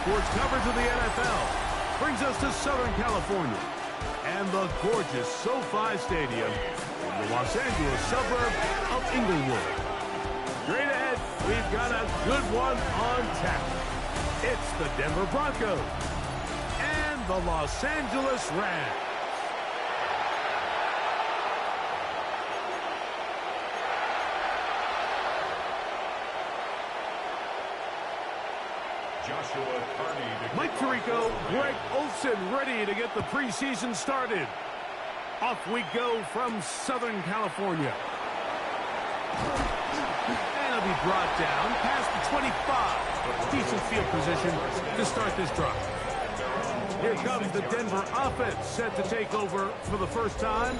sports coverage of the NFL brings us to Southern California and the gorgeous SoFi Stadium in the Los Angeles suburb of Inglewood. Straight ahead, we've got a good one on tap. It's the Denver Broncos and the Los Angeles Rams. Mike Tirico, Greg Olsen ready to get the preseason started. Off we go from Southern California. And it'll be brought down past the 25. Decent field position to start this drive. Here comes the Denver offense set to take over for the first time.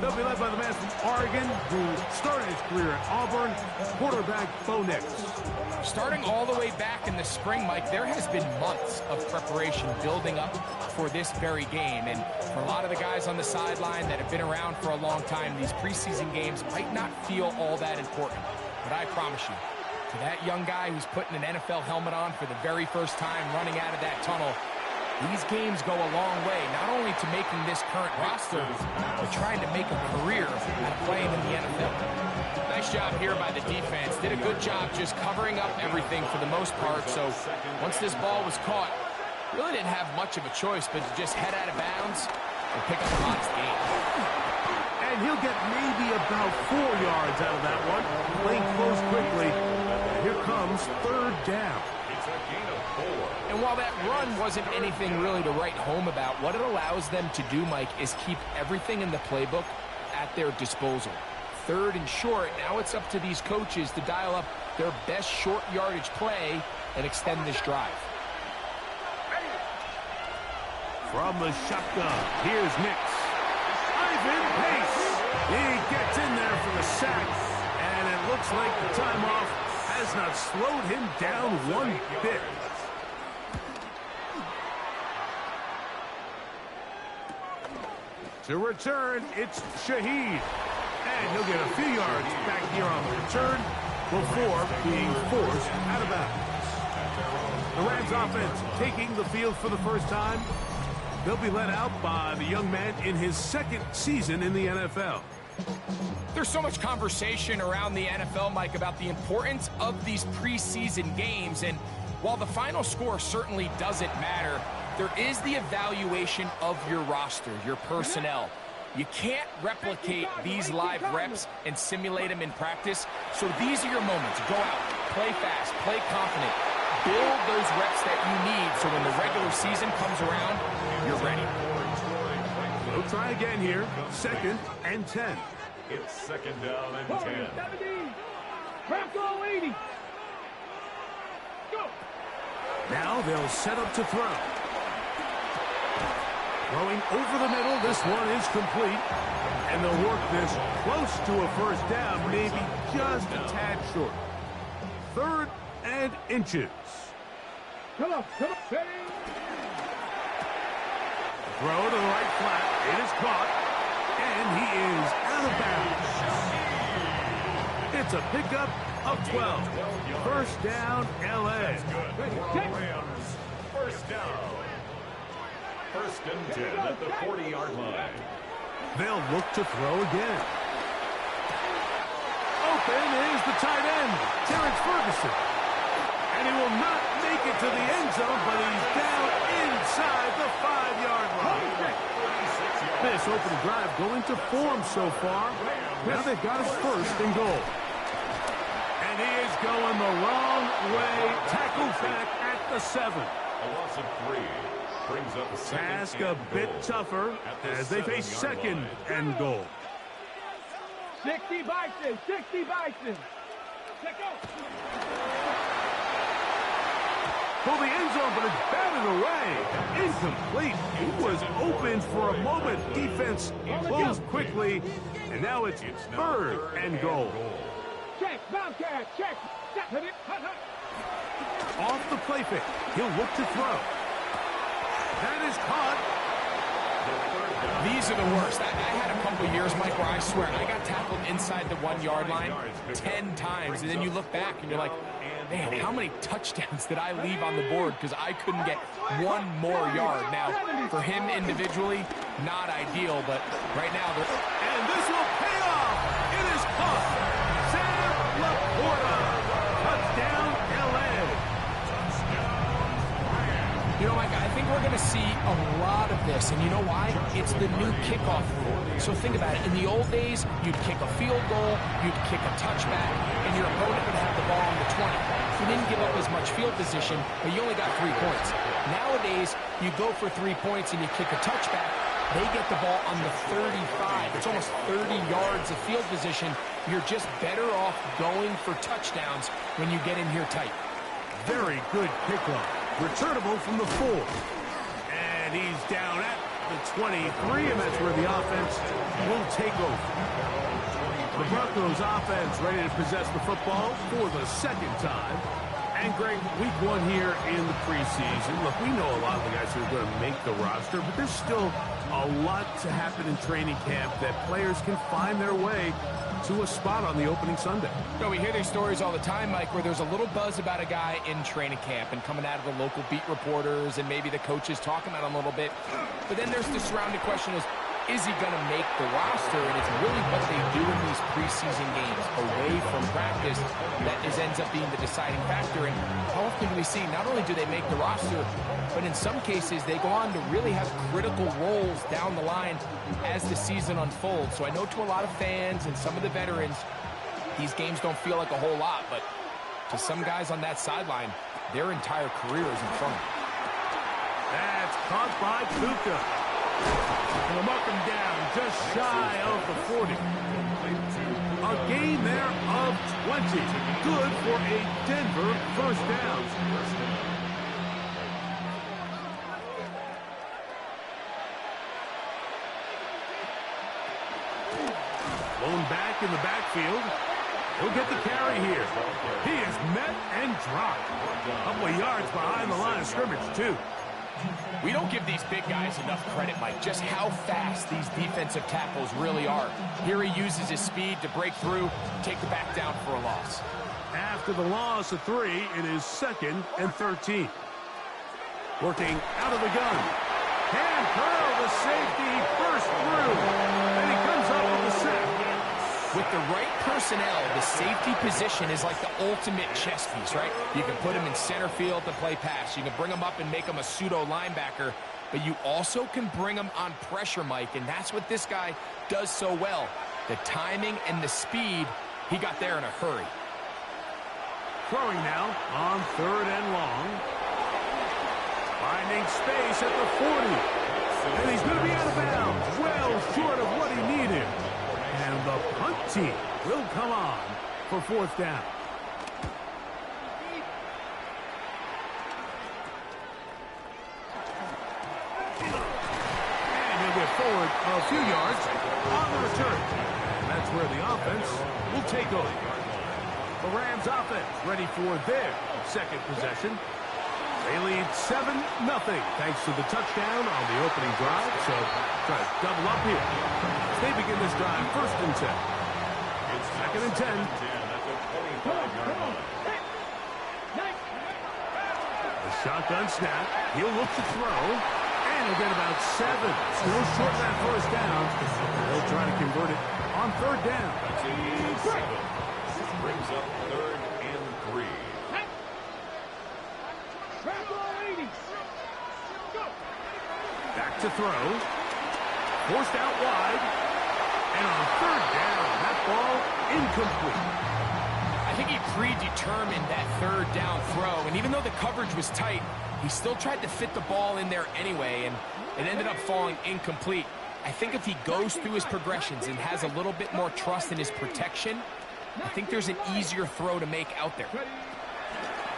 They'll be led by the man from Oregon who started his career at Auburn, quarterback Bo Nix. Starting all the way back in the spring, Mike, there has been months of preparation building up for this very game. And for a lot of the guys on the sideline that have been around for a long time, these preseason games might not feel all that important. But I promise you, to that young guy who's putting an NFL helmet on for the very first time running out of that tunnel, these games go a long way, not only to making this current roster, but trying to make a career out of playing in the NFL. Nice job here by the defense. Did a good job just covering up everything for the most part. So once this ball was caught, really didn't have much of a choice but to just head out of bounds and pick up a modest gain. And he'll get maybe about 4 yards out of that one. Playing close quickly. Here comes third down. And while that run wasn't anything really to write home about, what it allows them to do, Mike, is keep everything in the playbook at their disposal. Third and short, now it's up to these coaches to dial up their best short yardage play and extend this drive. From the shotgun, here's Nix. Ivan Pace. He gets in there for the sack, and it looks like the time off has not slowed him down one bit. To return, it's Shaheed. And he'll get a few yards back here on the return before being forced out of bounds. The Rams offense taking the field for the first time. They'll be led out by the young man in his second season in the NFL. There's so much conversation around the NFL, Mike, about the importance of these preseason games. And while the final score certainly doesn't matter, there is the evaluation of your roster, your personnel. You can't replicate these live reps and simulate them in practice. So these are your moments. Go out, play fast, play confident. Build those reps that you need so when the regular season comes around, you're ready. We'll try again here. 2nd and 10. It's 2nd down and 10. 17. Bronco 80. Go. Now they'll set up to throw. Throwing over the middle, this one is complete. And they'll work this close to a first down, maybe just a tad short. 3rd and inches. Come on, come on. Throw to the right flat. It is caught. And he is out of bounds. It's a pickup of 12. First down, L.A. First down. 1st and 10 at the 40-yard line. They'll look to throw again. Open is the tight end, Terrence Ferguson. And he will not make it to the end zone, but he's down inside the 5-yard line. This opening drive going to form so far. Now they've got his 1st and goal. And he is going the wrong way. Tackled back at the 7. A loss of 3. Brings up a Task a bit tougher as they face 2nd and goal. 60 Bison, 60 Bison. Check out. For the end zone, but it's batted away. Incomplete. He was open for a moment. Defense closed quickly, and now it's 3rd and goal. Check, Bobcat, check. Off the play fake. He'll look to throw. That is caught. These are the worst. I had a couple years, Mike, where I swear I got tackled inside the 1-yard line 10 times, and then you look back and you're like, Man, how many touchdowns did I leave on the board because I couldn't get one more yard? Now, for him individually, not ideal, but right now... And this will pay off. It is caught. Sam Laporta. Touchdown, L.A. You know, Mike, I think we're going to see a lot of this, and you know why? It's the new kickoff rule. So think about it. In the old days, you'd kick a field goal, you'd kick a touchback, and your opponent would have the ball on the 20. You didn't give up as much field position, but you only got 3 points. Nowadays, you go for 3 points and you kick a touchback, they get the ball on the 35. It's almost 30 yards of field position. You're just better off going for touchdowns when you get in here tight. Very good kickoff. Returnable from the 4. And he's down at the 23, and that's where the offense will take over. The Broncos offense ready to possess the football for the second time. And Greg, week 1 here in the preseason. Look, we know a lot of the guys who are going to make the roster, but there's still a lot to happen in training camp that players can find their way to a spot on the opening Sunday. You know, we hear these stories all the time, Mike, where there's a little buzz about a guy in training camp and coming out of the local beat reporters and maybe the coaches talking about him a little bit. But then there's the surrounding question is he going to make the roster? And it's really what they do in these preseason games away from practice that ends up being the deciding factor. And how often do we see not only do they make the roster, but in some cases they go on to really have critical roles down the line as the season unfolds. So I know to a lot of fans and some of the veterans, these games don't feel like a whole lot, but to some guys on that sideline, their entire career is in front of them. That's caught by Kuka. We'll mark him down just shy of the 40. A gain there of 20. Good for a Denver first down. Blown back in the backfield. He'll get the carry here. He is met and dropped. A couple of yards behind the line of scrimmage, too. We don't give these big guys enough credit, Mike, just how fast these defensive tackles really are. Here he uses his speed to break through, take the back down for a loss. After the loss of 3, it is 2nd and 13. Working out of the gun. Hand curl, the safety burst through. And he comes up with the sack. With the right personnel, the safety position is like the ultimate chess piece, right? You can put him in center field to play pass. You can bring him up and make him a pseudo linebacker, but you also can bring him on pressure, Mike, and that's what this guy does so well. The timing and the speed, he got there in a hurry. Throwing now on 3rd and long. Finding space at the 40. And he's going to be out of bounds. Well short of what he needed. And the punt team will come on for 4th down. And he'll get forward a few yards on the return. And that's where the offense will take over. The Rams offense ready for their 2nd possession. They lead 7-0 thanks to the touchdown on the opening drive. So try to double up here. As they begin this drive, 1st and 10. It's 2nd and 10. The shotgun snap. He'll look to throw. And he'll get about 7. Still short of that 1st down. He'll try to convert it on 3rd down. Brings up 3rd and 3. Back to throw. Forced out wide. And on 3rd down, that ball incomplete. I think he predetermined that 3rd down throw, and even though the coverage was tight, he still tried to fit the ball in there anyway, and it ended up falling incomplete. I think if he goes through his progressions and has a little bit more trust in his protection, I think there's an easier throw to make out there.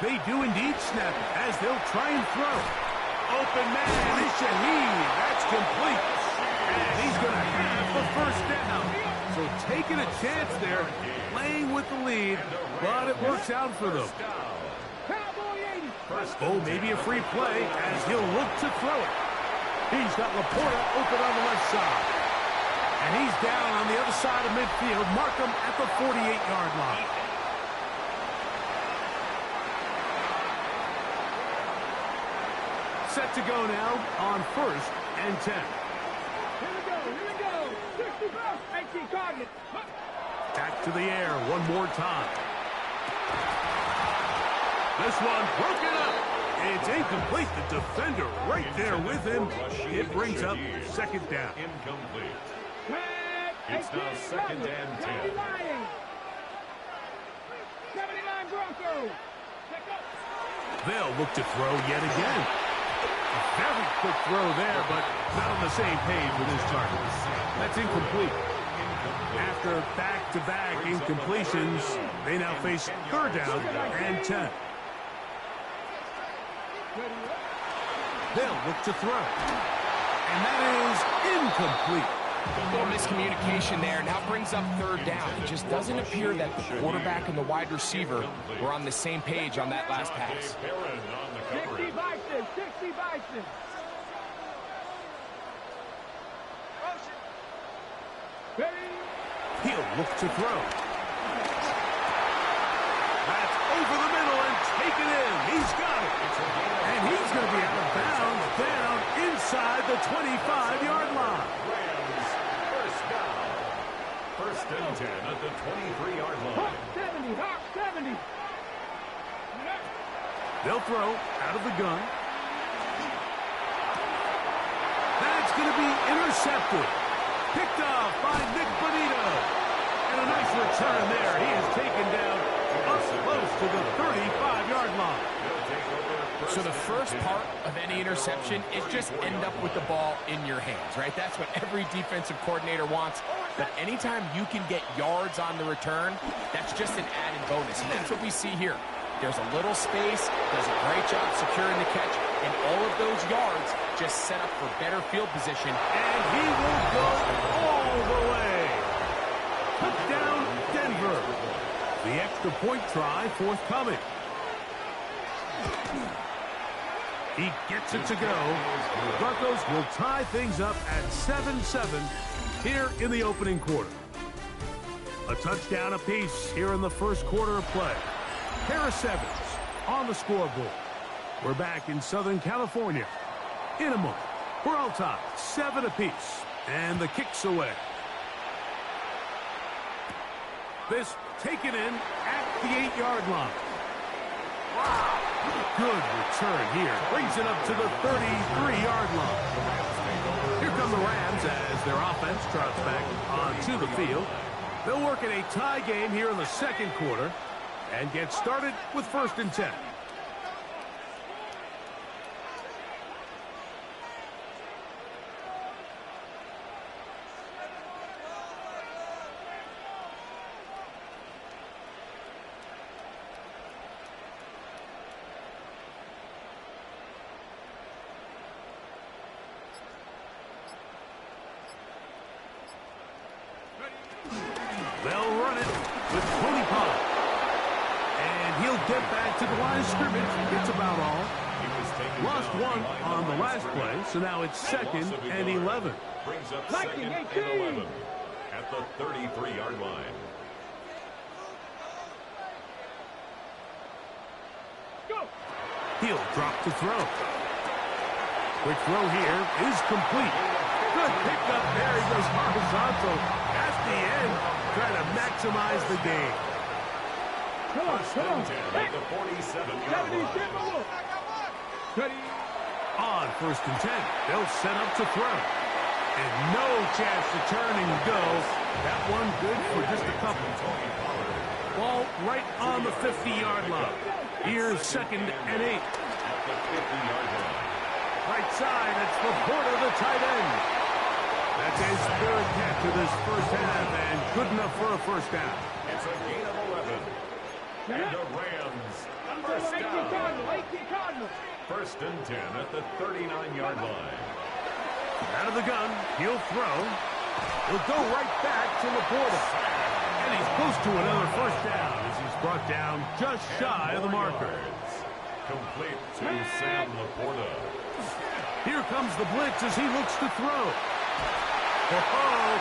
They do indeed snap it as they'll try and throw. Open man is Shaheed. That's complete. And he's going to have the 1st down. So taking a chance there, playing with the lead, but it works out for them. Oh, maybe a free play as he'll look to throw it. He's got Laporta open on the left side. And he's down on the other side of midfield. Mark him at the 48-yard line. Set to go now on 1st and 10. Here we go, here we go. 65, 18, Cardinals. Back to the air one more time. This one broken up. It's incomplete. The defender right there with him. It brings up 2nd down. Incomplete. It's now 2nd and 10. 79 Broncos. They'll look to throw yet again. A very quick throw there, but not on the same page with his target. That's incomplete. After back-to-back incompletions, they now face 3rd down and 10. They'll look to throw. And that is incomplete. A little miscommunication there. Now brings up 3rd down. It just doesn't appear that the quarterback and the wide receiver were on the same page on that last pass. 60 Bison, 60 Bison. He'll look to throw. That's over the middle and taken in. He's got it. And he's going to be out of bounds down inside the 25-yard line. First and 10 at the 23-yard line. Hawk 70, Hawk 70. They'll throw out of the gun. That's going to be intercepted. Picked off by Nick Bonito. And a nice return there. He is taken down up close to the 35-yard line. So the first part of any interception is just end up with the ball in your hands, right? That's what every defensive coordinator wants. But anytime you can get yards on the return, that's just an added bonus. And that's what we see here. There's a little space, does a great job securing the catch, and all of those yards just set up for better field position. And he will go all the way. Touchdown, Denver. The extra point try forthcoming. He gets it to go. The Broncos will tie things up at 7-7 here in the opening quarter. A touchdown apiece here in the first quarter of play. Pair of 7s on the scoreboard. We're back in Southern California. In a moment, we're all tied 7 apiece. And the kick's away. This taken in at the 8-yard line. Wow. Good return here. Brings it up to the 33-yard line. Here come the Rams as their offense trots back onto the field. They'll work in a tie game here in the second quarter and get started with 1st and 10. They'll run it with Tony Pollard. And he'll get back to the line of scrimmage. That's about all. Lost one on the last play, so now it's 2nd and 11. Brings up 2nd and 11 at the 33-yard line. Go. He'll drop to throw. Quick throw here is complete. Good pickup there. He goes horizontal at the end, trying to maximize the game. Come on, come on. At the 47-yard 70, line. Timberwolves. Ready. On 1st and 10, they'll set up to throw. And no chance to turn and go. That one good for just a couple. Ball right on the 50-yard line. Here's 2nd and 8. At the 50-yard line. Right side, it's Laporta, the tight end. That's his 3rd catch of this first half, and good enough for a 1st down. It's a gain of 11. And the Rams, 1st 18 down. Cardinals, 18 Cardinals. 1st and 10 at the 39-yard line. Out of the gun, he'll throw. He'll go right back to Laporta. And he's close to another 1st down as he's brought down just shy of the marker. Complete to Sam Laporta. Here comes the blitz as he looks to throw. Oh,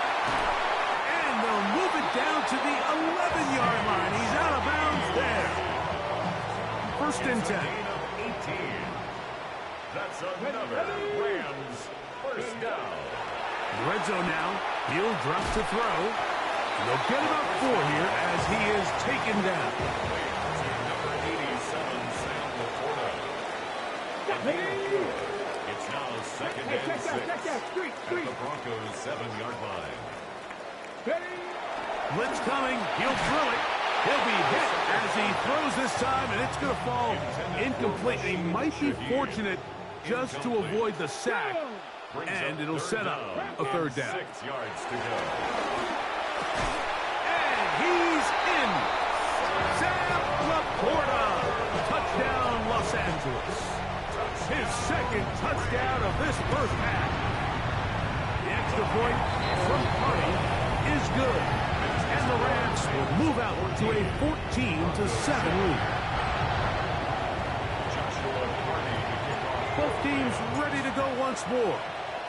and they'll move it down to the 11-yard line. He's out of bounds there. 1st and 10. Gain of 18. That's another Rams first down. Red zone now. He'll drop to throw. They'll get about 4 here as he is taken down. Number 87, Sam Laporta. It's now second and 6 at the Broncos' 7-yard line. Blitz coming. He'll throw it. He'll be hit as he throws this time, and it's going to fall incomplete. He might be fortunate just to avoid the sack, and it'll set up a third down. 6 yards to go. And he's in. Sam Laporta. Touchdown, Los Angeles. His second touchdown of this first half. The extra point from Party is good. And the Rams will move out to a 14-7 lead. Both teams ready to go once more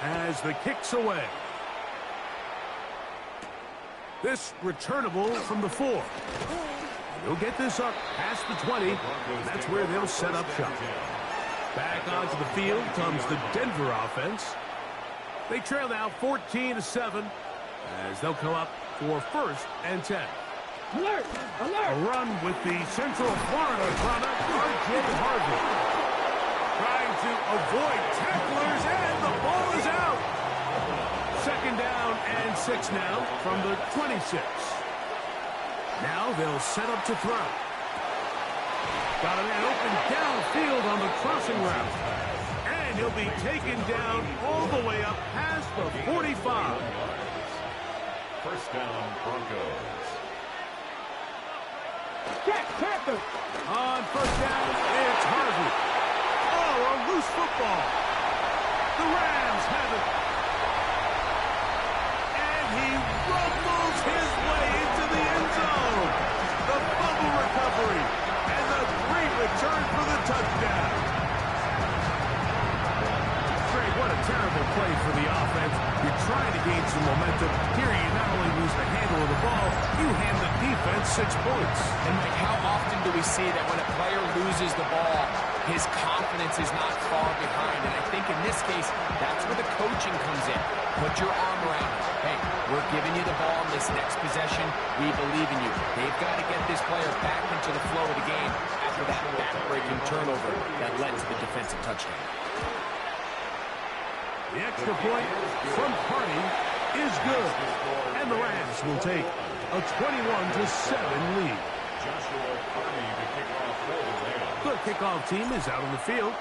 as the kick's away. This returnable from the 4. They'll get this up past the 20. That's where they'll set up shop. Back onto the field comes the Denver offense. They trail now 14-7 as they'll come up for 1st and 10. Alert! Alert! A run with the Central Florida product, R.J. Harvey. Trying to avoid tacklers, and the ball is out. 2nd down and 6 now from the 26. Now they'll set up to throw. Got a man open downfield on the crossing route. And he'll be taken down all the way up past the 45. First down, Broncos. Panther! On 1st down, it's Harvey. Oh, a loose football. The Rams have it. And he rumbles his way into the end zone. The fumble recovery. And the great return for the touchdown. Trey, what a terrible play for the offense. You're trying to gain some momentum. Here you not only lose the handle of the ball, you hand the defense 6 points. And Mike, how often do we see that when a player loses the ball, his confidence is not far behind? And I think in this case, that's where the coaching comes in. Put your arm around him. Hey, we're giving you the ball in this next possession. We believe in you. They've got to get this player back into the flow of the game after that back-breaking turnover that led to the defensive touchdown. The extra point from Party is good. And the Rams will take a 21-7 lead. The kickoff team is out on the field.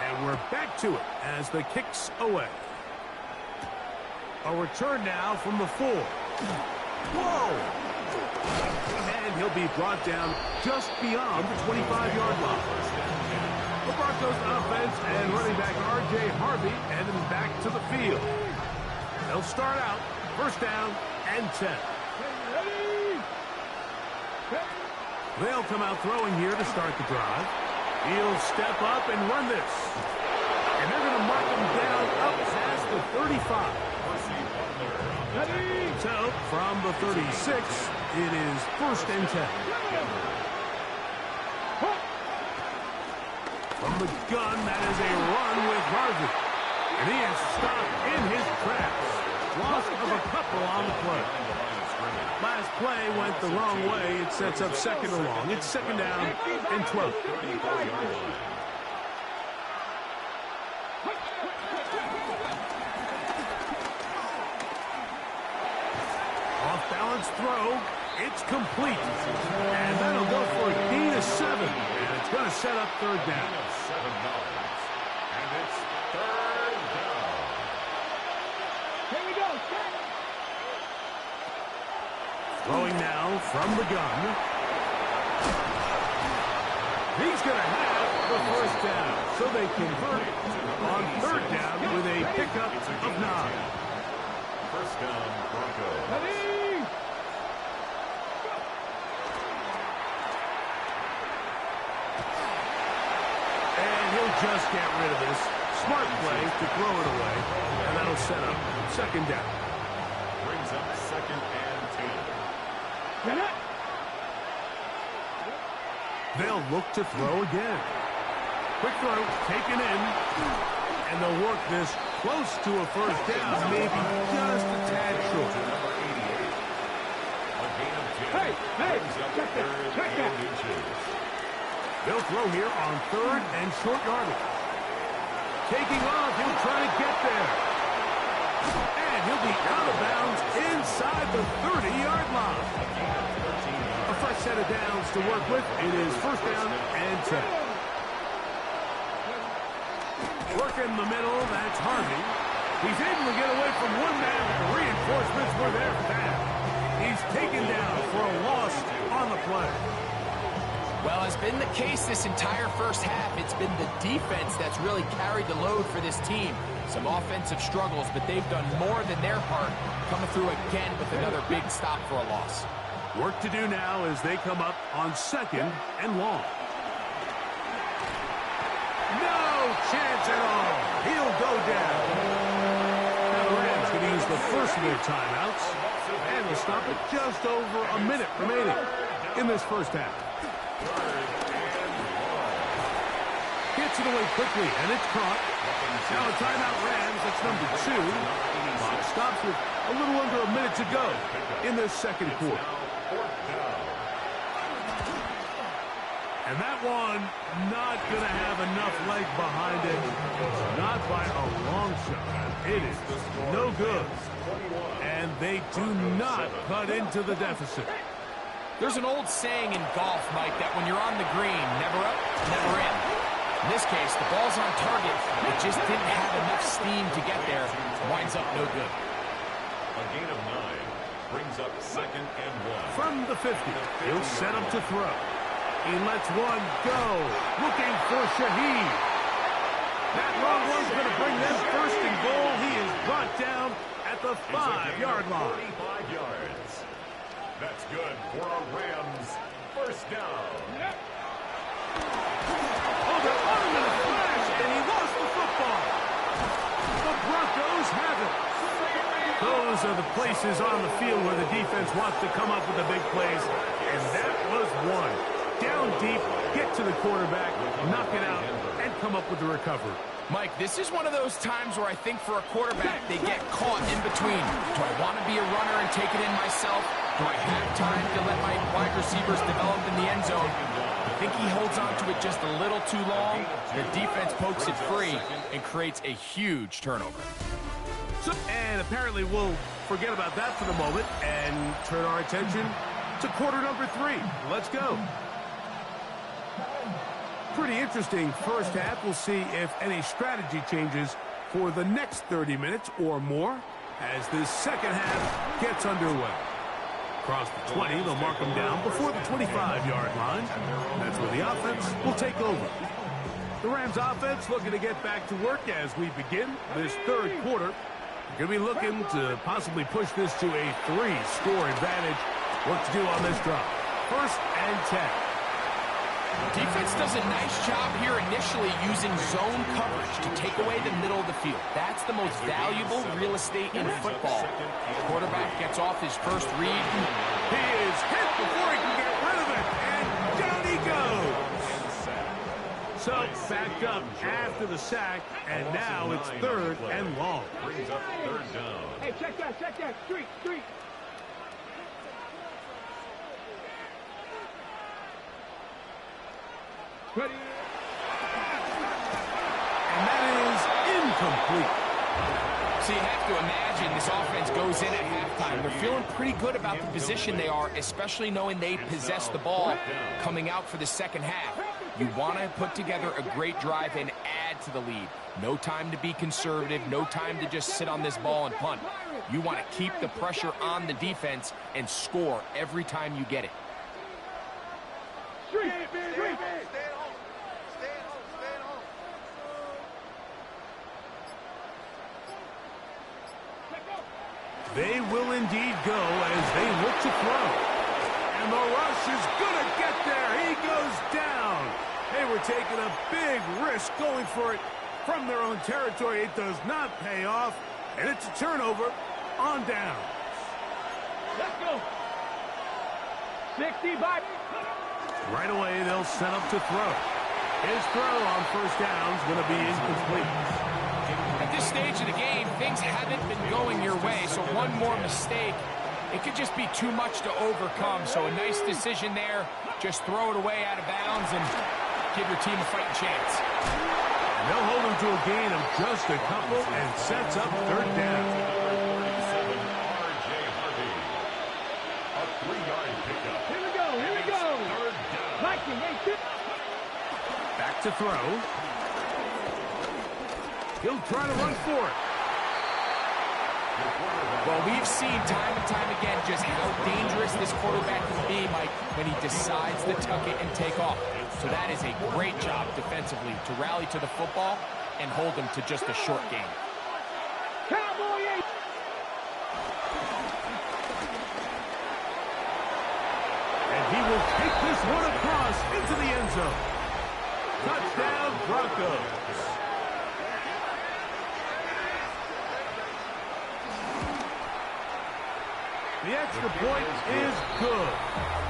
And we're back to it as the kick's away. A return now from the 4. Whoa! And he'll be brought down just beyond the 25-yard line. The Broncos offense and running back R.J. Harvey heading back to the field. They'll start out 1st down and 10. They'll come out throwing here to start the drive. He'll step up and run this. And they're going to mark him down up past the 35. So, from the 36, it is 1st and 10. From the gun, that is a run with Harvey. And he is stopped in his tracks. Loss of a couple on the play. Last play went the wrong way. It sets up 2nd and long. It's 2nd down and 12. Off-balance throw. It's complete. And that'll go for a gain of 7. And it's going to set up 3rd down. And it's 3rd down. Here we go. Throwing now from the gun. He's going to have the 1st down. So they convert on 3rd down with a pickup of 9. 1st down, Broncos. Ready? He'll just get rid of this. Smart play to throw it away. And that'll set up 2nd down. Brings up 2nd and 10. They'll look to throw again. Quick throw, taken in. And they'll work this close to a first down, maybe just a tad short. Hey, check that. They'll throw here on 3rd and short yardage. Taking off, he'll try to get there. And he'll be out of bounds inside the 30-yard line. A fresh set of downs to work with. It is first down and 10. Working the middle, that's Harvey. He's able to get away from one man. Reinforcements were there fast. He's taken down for a loss on the play. Well, it's been the case this entire first half. It's been the defense that's really carried the load for this team. Some offensive struggles, but they've done more than their part, coming through again with another big stop for a loss. Work to do now as they come up on 2nd and long. No chance at all. He'll go down. Now the Rams going to use the first of their timeouts, and they'll stop it just over a minute remaining in this first half. Gets it away quickly, and it's caught. Now a timeout Rams, that's number 2. Clock stops with a little under a minute to go in this second quarter. And that one not going to have enough leg behind it. Not by a long shot. It is no good. And they do not cut into the deficit. There's an old saying in golf, Mike, that when you're on the green, never up, never in. In this case, the ball's on target. It just didn't have enough steam to get there. Winds up no good. A gain of 9 brings up 2nd and 1. From the 50, he'll set up to throw. He lets one go. Looking for Shaheed. That long one's going to bring them first and goal. He is brought down at the 5-yard line. 45 yards. That's good for a Rams first down. Oh, they're on him in a flash, and he lost the football. The Broncos have it. Those are the places on the field where the defense wants to come up with the big plays, and that was one. Down deep, get to the quarterback, knock it out, and come up with the recovery. Mike, this is one of those times where I think for a quarterback, they get caught in between. Do I want to be a runner and take it in myself? Do I have time to let my wide receivers develop in the end zone? I think he holds on to it just a little too long. The defense pokes it free and creates a huge turnover. And apparently we'll forget about that for the moment and turn our attention to quarter number 3. Let's go. Pretty interesting first half. We'll see if any strategy changes for the next 30 minutes or more as this second half gets underway. Across the 20, they'll mark them down before the 25-yard line. That's where the offense will take over. The Rams offense looking to get back to work as we begin this third quarter. They're going to be looking to possibly push this to a 3-score advantage. Work to do on this drive. 1st and 10. Defense does a nice job here initially using zone coverage to take away the middle of the field. That's the most valuable real estate in football. The quarterback gets off his first read. He is hit before he can get rid of it, and down he goes. So backed up after the sack, and now it's 3rd and long. Brings up 3rd down. Hey, check that. Street. Ready. And that is incomplete. So you have to imagine this offense goes in at halftime. They're feeling pretty good about the position they are, especially knowing they possess the ball coming out for the second half. You want to put together a great drive and add to the lead. No time to be conservative, no time to just sit on this ball and punt. You want to keep the pressure on the defense and score every time you get it. Street. They will indeed go as they look to throw. And the rush is going to get there. He goes down. They were taking a big risk going for it from their own territory. It does not pay off, and it's a turnover on down. Let's go. 65. Right away, they'll set up to throw. His throw on first down is going to be incomplete. this stage of the game, things haven't been going your way, so one more mistake, it could just be too much to overcome. So a nice decision there. Just throw it away out of bounds and give your team a fighting chance. And they'll hold them to a gain of just a couple and sets up third down. A 3-yard pickup. Here we go, here we go. Third down. Viking, Back to throw. He'll try to run for it. Well, we've seen time and time again just how dangerous this quarterback can be, Mike, when he decides to tuck it and take off. So that is a great job defensively to rally to the football and hold him to just a short gain. Cowboy 8. And he will take this one across into the end zone. Touchdown, Broncos. The extra point is good.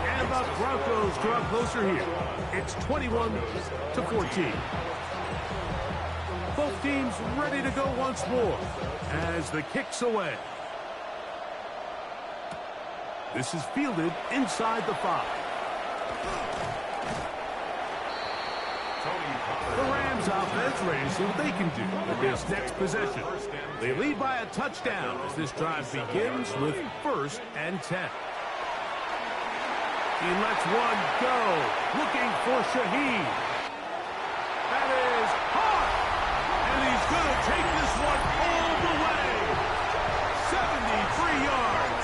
And the Broncos draw closer here. It's 21-14. Both teams ready to go once more as the kick's away. This is fielded inside the 5. The Rams offense ready to see what they can do with this next possession. They lead by a touchdown as this drive begins with 1st and 10. He lets one go, looking for Shaheed. That is hot, and he's going to take this one all the way. 73 yards.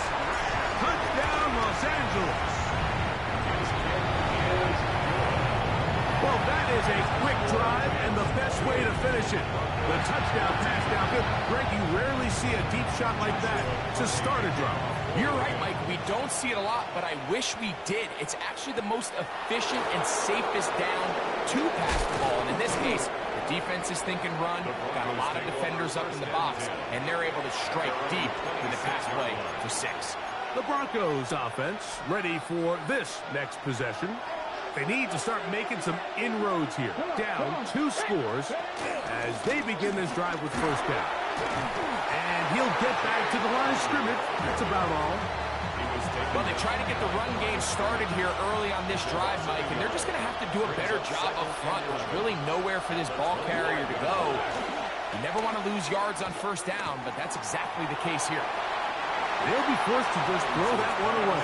Touchdown, Los Angeles. Well, that is a quick drive and the best way to finish it. The touchdown pass down good. Greg, you rarely see a deep shot like that to start a drive. You're right, Mike. We don't see it a lot, but I wish we did. It's actually the most efficient and safest down to pass the ball. And in this case, the defense is thinking run, got a lot of defenders up in the box, and they're able to strike deep with the pass play for 6. The Broncos offense ready for this next possession. They need to start making some inroads here. Down 2 scores as they begin this drive with 1st down. And he'll get back to the line of scrimmage. That's about all. Well, they try to get the run game started here early on this drive, Mike, and they're just going to have to do a better job up front. There's really nowhere for this ball carrier to go. You never want to lose yards on 1st down, but that's exactly the case here. They'll be forced to just throw that one away.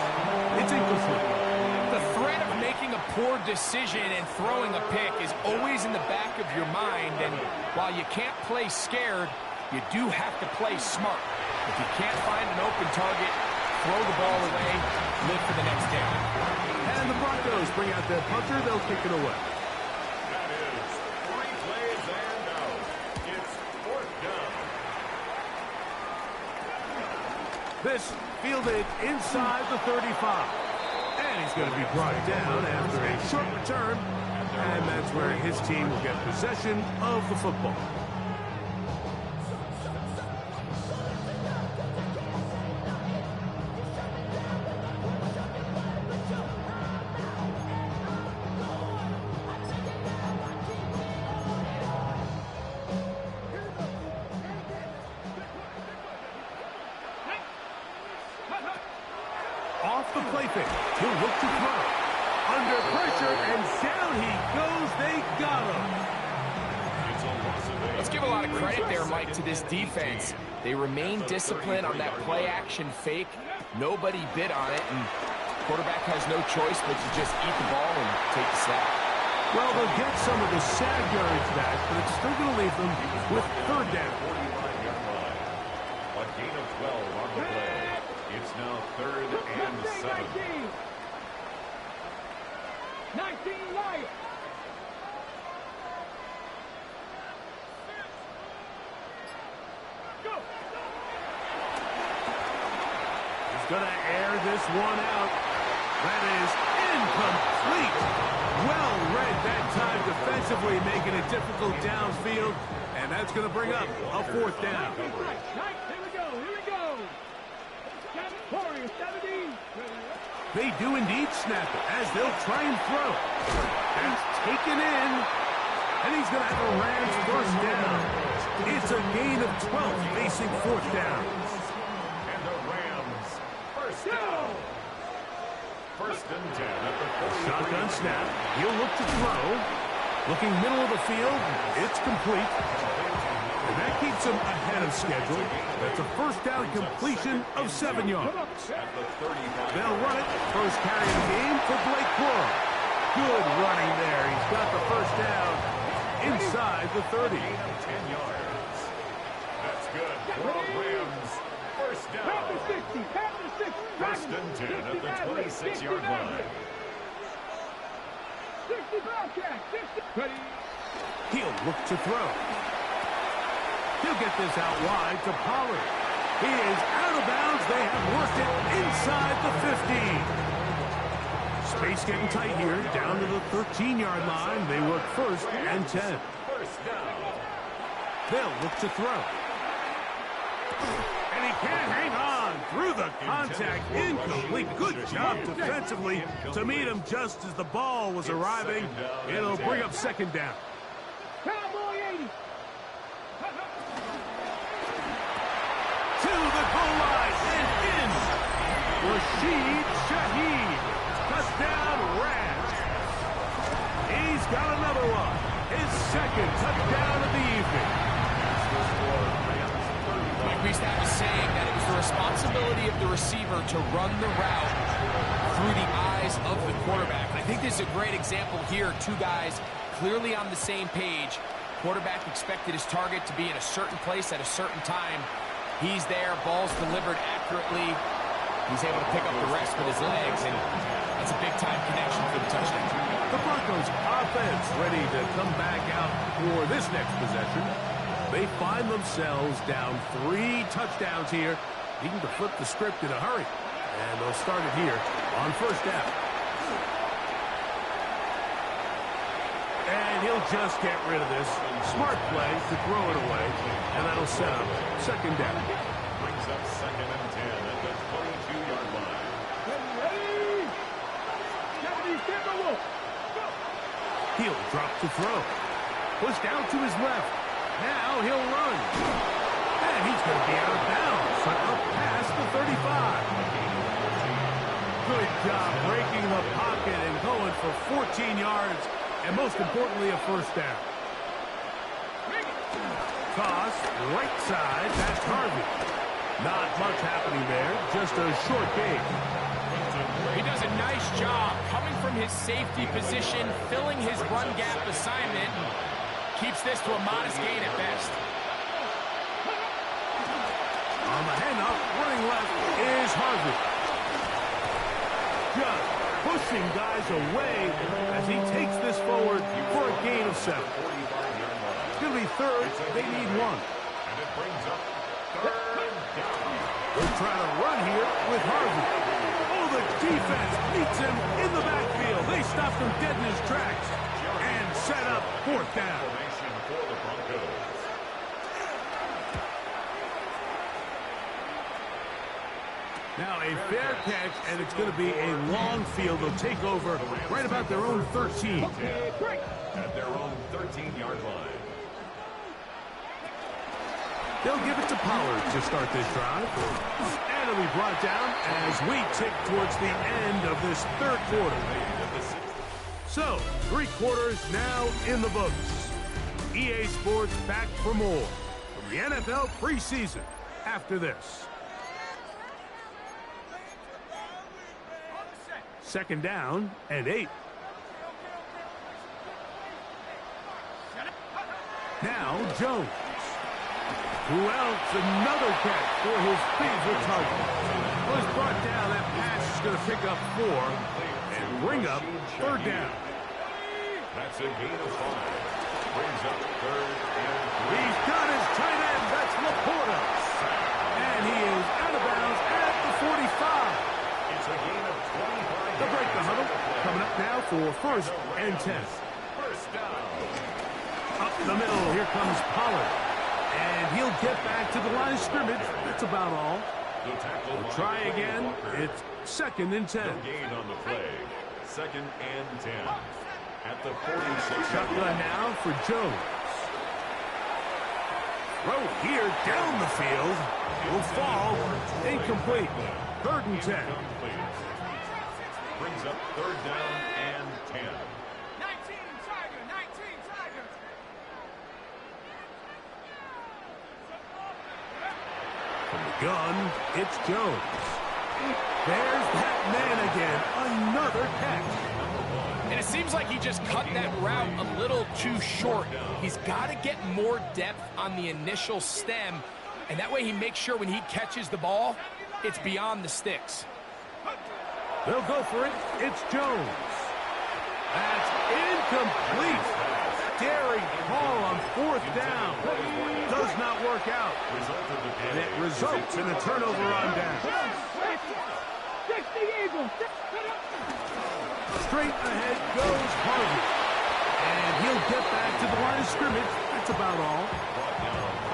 It's incomplete. The threat of making a poor decision and throwing a pick is always in the back of your mind, and while you can't play scared, you do have to play smart. If you can't find an open target, throw the ball away, live for the next down. And the Broncos bring out their punter. They'll kick it away. That is 3 plays and out. It's 4th down. This fielded inside the 35. And he's going to be brought down after a short return. And that's where his team will get possession of the football. Off the play fake. He'll look to throw. Under pressure, and down he goes. They got him. Let's give a lot of credit there, Mike, to this defense. They remain disciplined on that play-action fake. Nobody bid on it, and quarterback has no choice but to just eat the ball and take the sack. Well, they'll get some of the sad yards back, but it's still going to leave them with 3rd down. 45-yard line. A gain of 12 on the play. It's now 3rd and 7. 19 Lions. Go. He's going to air this one out. That is incomplete. Well read that time defensively, making it difficult downfield. And that's going to bring up a 4th down. Here we go, here we go. 17. They do indeed snap it as they'll try and throw. That's taken in. And he's going to have a Rams 1st down. It's a gain of 12 facing fourth down. And the Rams, first down. First and 10 at the 43. Shotgun snap. He'll look to throw. Looking middle of the field. It's complete. And that keeps him ahead of schedule. That's a first down completion of 7 yards. They'll run it. First carry of the game for Blake Corum. Good running there. He's got the first down inside the 30. 10 yards. That's good for the Rams. First down. First and 10 at the 26-yard line. 60 Bobcat, 60. He'll look to throw. He'll get this out wide to Pollard. He is out of bounds. They have worked it inside the 15. Space getting tight here. Down to the 13-yard line. They work first and 10. First down. They'll look to throw. And he can't hang on through the contact. Incomplete. Good job defensively to meet him just as the ball was arriving. It'll bring up second down. Cowboy 80. To the goal line and in. Rashid Shaheed. Touchdown Rams. He's got another one. His second touchdown of the evening. Mike, we used to have a saying that it was the responsibility of the receiver to run the route through the eyes of the quarterback. And I think this is a great example here. Two guys clearly on the same page. Quarterback expected his target to be in a certain place at a certain time. He's there, ball's delivered accurately. He's able to pick up the rest with his legs, and that's a big-time connection for the touchdown. The Broncos offense ready to come back out for this next possession. They find themselves down 3 touchdowns here, needing to flip the script in a hurry. And they'll start it here on first down. And he'll just get rid of this. Smart play to throw it away. And that'll set up second down. Brings up second and 10 at the 22-yard line. Ready. 70, stand the wolf. He'll drop to throw. Push down to his left. Now he'll run. And he's going to be out of bounds. So up past the 35. Good job breaking the pocket and going for 14 yards. And most importantly, a first down. Toss, right side, that's Harvey. Not much happening there, just a short gain. He does a nice job coming from his safety position, filling his run gap assignment, and keeps this to a modest gain at best. On the handoff, running left is Harvey. Just pushing guys away as he takes this forward for a gain of 7. It's going to be third. They need 1. And it brings up third down. They're trying to run here with Harvey. Oh, the defense meets him in the backfield. They stopped him dead in his tracks and set up fourth down. Formation for the Broncos. Now a fair catch, and it's going to be a long field. They'll take over right about their own 13. At their own 13-yard line. They'll give it to Pollard to start this drive. And it'll be brought down as we tick towards the end of this third quarter. So, 3 quarters now in the books. EA Sports back for more from the NFL preseason after this. Second down and 8. Now Jones. Who else? Another catch for his favorite target. Was brought down. That pass is going to pick up 4 and bring up third down. That's a gain of 5. Brings up third and 3. He's got his tight end. That's Laporta. And he is out of bounds at the 45. It's a gain of 25. They'll break the huddle. Coming up now for first and 10. First down. Up the middle. Here comes Pollard. And he'll get back to the line of scrimmage. That's about all. We'll try again. It's second and 10. No gain on the play. Second and 10. At the 46. Shotgun now for Jones. Throw here down the field. Will fall. Incomplete. 3rd and 10. Brings up 3rd down and 10. 19 Tiger, 19 Tiger. From the gun, it's Jones. There's that man again. Another catch. And it seems like he just cut that route a little too short. He's got to get more depth on the initial stem, and that way he makes sure when he catches the ball, it's beyond the sticks. They'll go for it. It's Jones. That's incomplete. Daring call on 4th down. Does not work out. And it results in a turnover on down. 60 Eagles. Straight ahead goes Harvey. And he'll get back to the line of scrimmage. That's about all.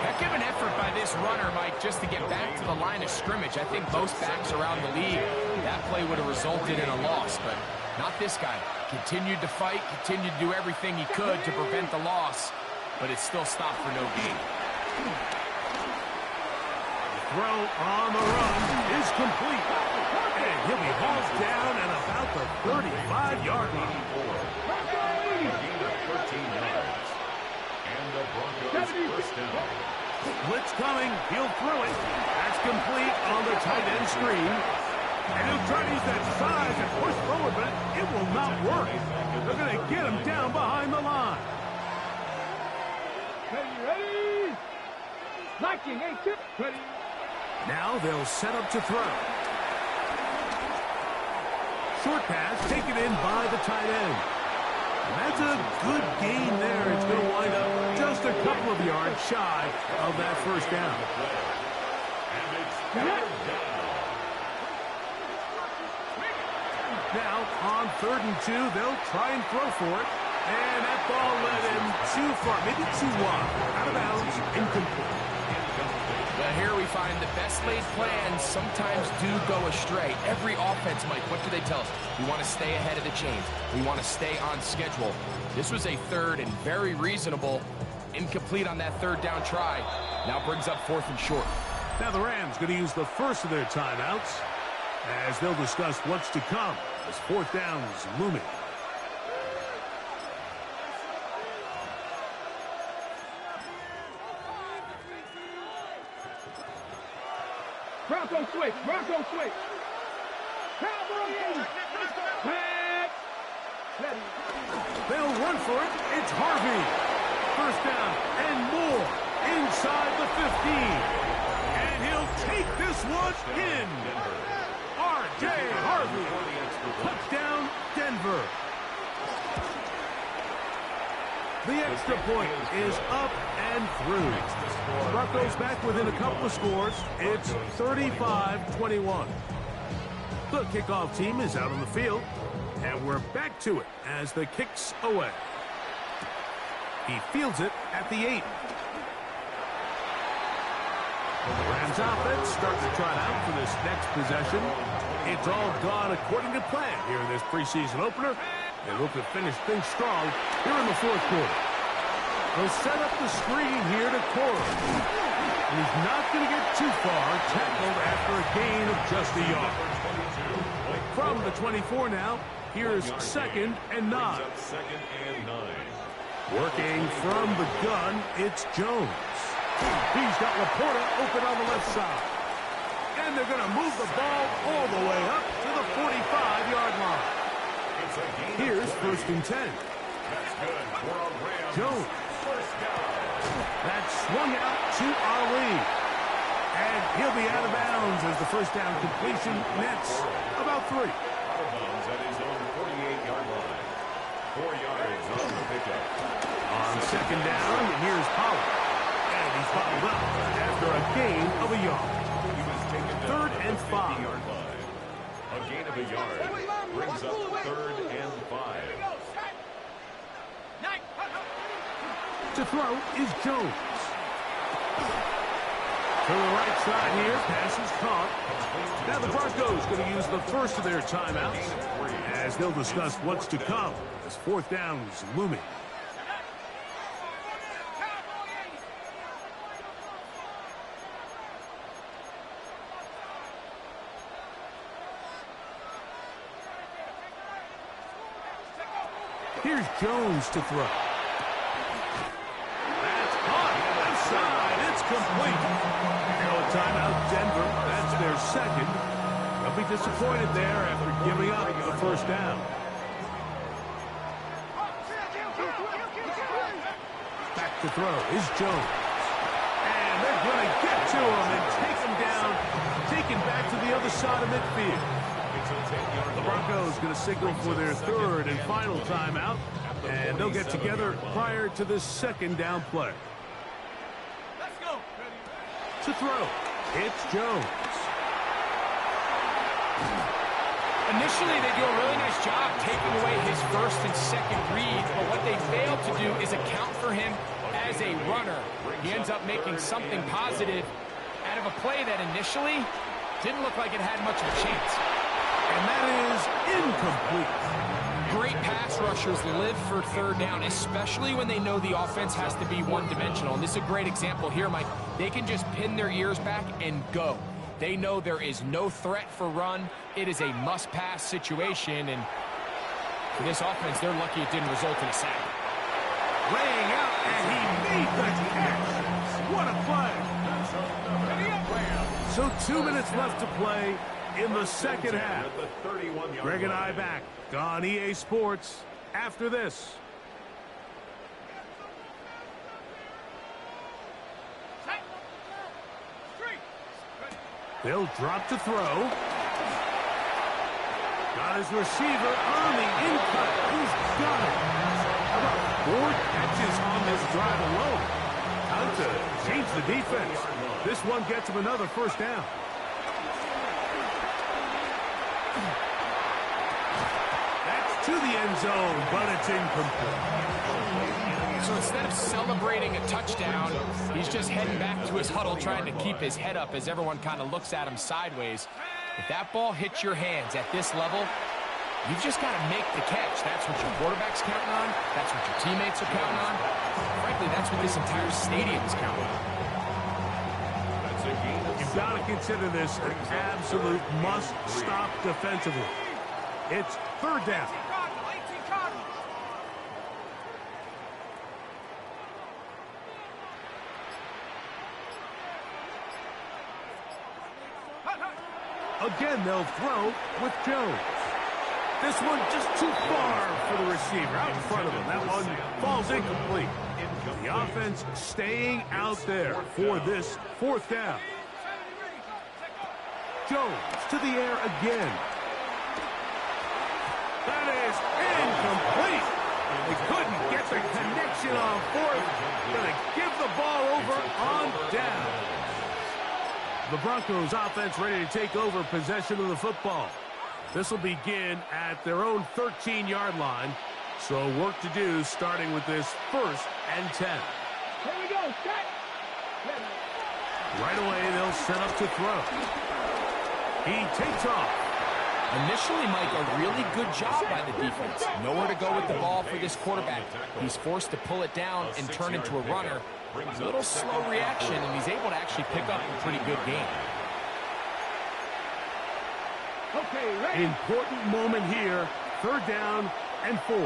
Heck of an effort by this runner, Mike, just to get back to the line of scrimmage. I think most backs around the league, that play would have resulted in a loss, but not this guy. Continued to fight, continued to do everything he could to prevent the loss, but it still stopped for no gain. The throw on the run is complete. And he'll be hauled down at about the 35-yard line. Gain of 13 yards. And the Broncos 1st down. Blitz coming. He'll throw it. That's complete on the tight end screen. And he'll try to use that size and push forward, but it will not work. They're going to get him down behind the line. Ready? 19, 8, ready. Now they'll set up to throw. Short pass taken in by the tight end. And that's a good gain there. It's going to wind up just a couple of yards shy of that 1st down. And it's 3rd down. Now, on 3rd and 2, they'll try and throw for it. And that ball led him too far, maybe too wide. Out of bounds, incomplete. Well, here we find the best laid plans sometimes do go astray. Every offense, Mike, what do they tell us? We want to stay ahead of the chains. We want to stay on schedule. This was a 3rd and very reasonable. Incomplete on that 3rd down try. Now brings up 4th and short. Now the Rams going to use the first of their timeouts as they'll discuss what's to come as 4th down is looming. Broncos switch. Broncos switch. Cowboys. Back. Ready. They'll run for it. It's Harvey. 1st down and more inside the 15. And he'll take this one in. R.J. Harvey. Touchdown, Denver. The extra point is up and through. Broncos back within a couple of scores. It's 35-21. The kickoff team is out on the field, and we're back to it as the kick's away. He fields it at the 8. The Rams offense starting to trot out for this next possession. It's all gone according to plan here in this preseason opener. They look to finish things strong here in the 4th quarter. They'll set up the screen here to Cora. He's not going to get too far, tackled after a gain of just a yard. From the 24 now, here's 2nd and 9. 2nd and 9. Working from the gun, it's Jones. He's got Laporta open on the left side. And they're going to move the ball all the way up to the 45-yard line. Here's 1st and 10. That's good for a Rams. Jones. 1st down. That's swung out to Ali. And he'll be out of bounds as the 1st down completion nets about 3. Out of bounds at his own 48-yard line. 4 yards on the pickup. On 2nd down, here's Pollard. And he's followed up after a gain of a yard. He was taken down 3rd and 5. yard line. A gain of a yard brings up 3rd and 5. To throw is Jones. To the right side here, pass is caught. Now the Broncos going to use the first of their timeouts as they'll discuss what's to come as 4th down is looming. Here's Jones to throw. That's caught. Left side. It's complete. No timeout, Denver. That's their second. They'll be disappointed there after giving up the first down. Back to throw is Jones. And they're going to get to him and take him down, taken back to the other side of midfield. The Broncos going to signal for their third and final timeout, and they'll get together prior to the second down play. Let's go. To throw, it's Jones. Initially, they do a really nice job taking away his first and second read, but what they fail to do is account for him as a runner. He ends up making something positive out of a play that initially didn't look like it had much of a chance. And that is incomplete. Great pass rushers live for third down, especially when they know the offense has to be one-dimensional. And this is a great example here, Mike. They can just pin their ears back and go. They know there is no threat for run. It is a must-pass situation, and for this offense, they're lucky it didn't result in a sack. Laying out, and he made the catch. What a play. So 2 minutes left to play in the second half. Greg and I back on EA Sports after this. They'll drop to throw. Got his receiver on the in-cut. He's got it. How about 4 catches on this drive alone? Time to change the defense. This one gets him another first down. That's to the end zone, but it's incomplete. So instead of celebrating a touchdown, he's just heading back to his huddle trying to keep his head up as everyone kind of looks at him sideways. If that ball hits your hands at this level, you've just got to make the catch. That's what your quarterback's counting on. That's what your teammates are counting on. Frankly, that's what this entire stadium is counting on. You've got to consider this an absolute must-stop defensively. It's third down. Again, they'll throw with Jones. This one just too far for the receiver out in front of him. That one falls incomplete. The offense staying out there for this fourth down. Jones to the air again. That is incomplete. They couldn't get the connection on fourth. Going to give the ball over on down. The Broncos offense ready to take over possession of the football. This will begin at their own 13-yard line. So work to do starting with this 1st and 10. Here we go. Set. Right away, they'll set up to throw. He takes off. Initially, Mike, a really good job by the defense. Nowhere to go with the ball for this quarterback. He's forced to pull it down and turn into a runner. A little slow reaction, and he's able to actually pick up a pretty good game. Okay, ready. Important moment here. 3rd down and 4.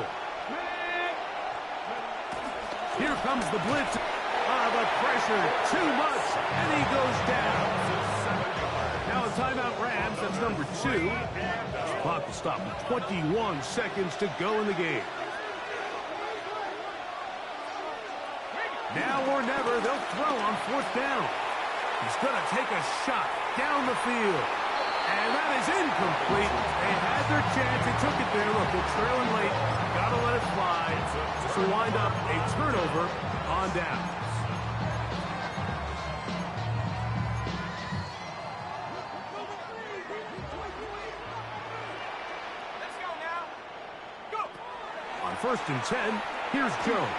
Here comes the blitz. The pressure, too much, and he goes down. Now a timeout Rams, that's number 2. Clock will stop with 21 seconds to go in the game. Now or never, they'll throw on 4th down. He's going to take a shot down the field. And that is incomplete. They had their chance. They took it there. Look, they're trailing late. Got to let it fly. So wind up a turnover on downs. Let's go now. Go. On 1st and 10, here's Jones.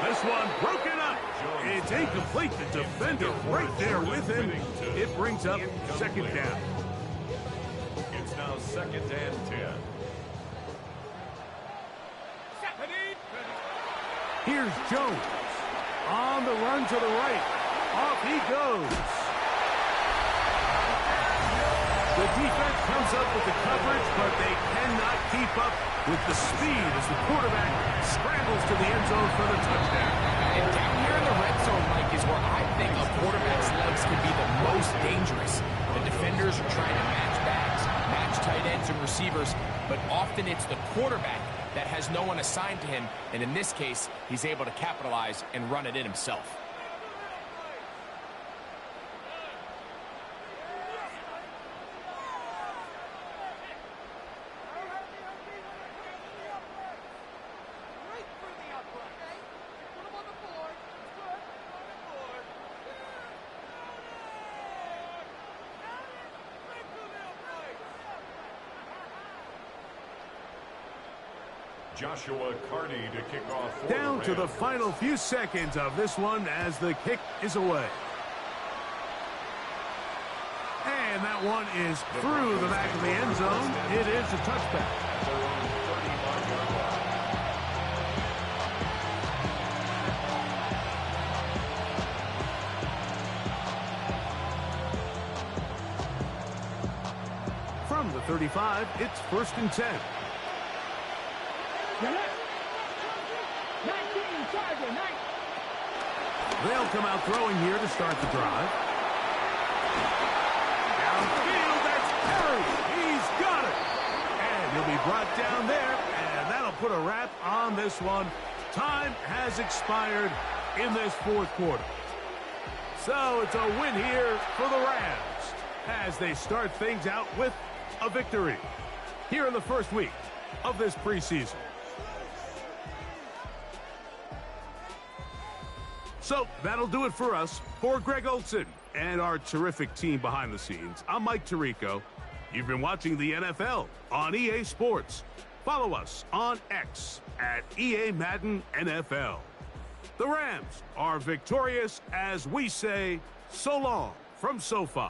This one broken up. It's incomplete. The defender right there with him. It brings up 2nd down. It's now 2nd and 10. Here's Jones. On the run to the right. Off he goes. The defense comes shows up with the coverage, but they cannot keep up with the speed as the quarterback scrambles to the end zone for the touchdown. And down here in the red zone, Mike, is where I think a quarterback's legs can be the most dangerous. The defenders are trying to match backs, match tight ends and receivers, but often it's the quarterback that has no one assigned to him, and in this case, he's able to capitalize and run it in himself. Joshua Carney to kick off for Down to the final few seconds of this one as the kick is away. And that one is through the back of the end zone. It is a touchback. From the 35, it's 1st and 10. They'll come out throwing here to start the drive. Downfield, that's Perry. He's got it. And he'll be brought down there, and that'll put a wrap on this one. Time has expired in this 4th quarter. So it's a win here for the Rams as they start things out with a victory here in the first week of this preseason. So that'll do it for us. For Greg Olson and our terrific team behind the scenes, I'm Mike Tirico. You've been watching the NFL on EA Sports. Follow us on X at EA Madden NFL. The Rams are victorious as we say so long from SoFi.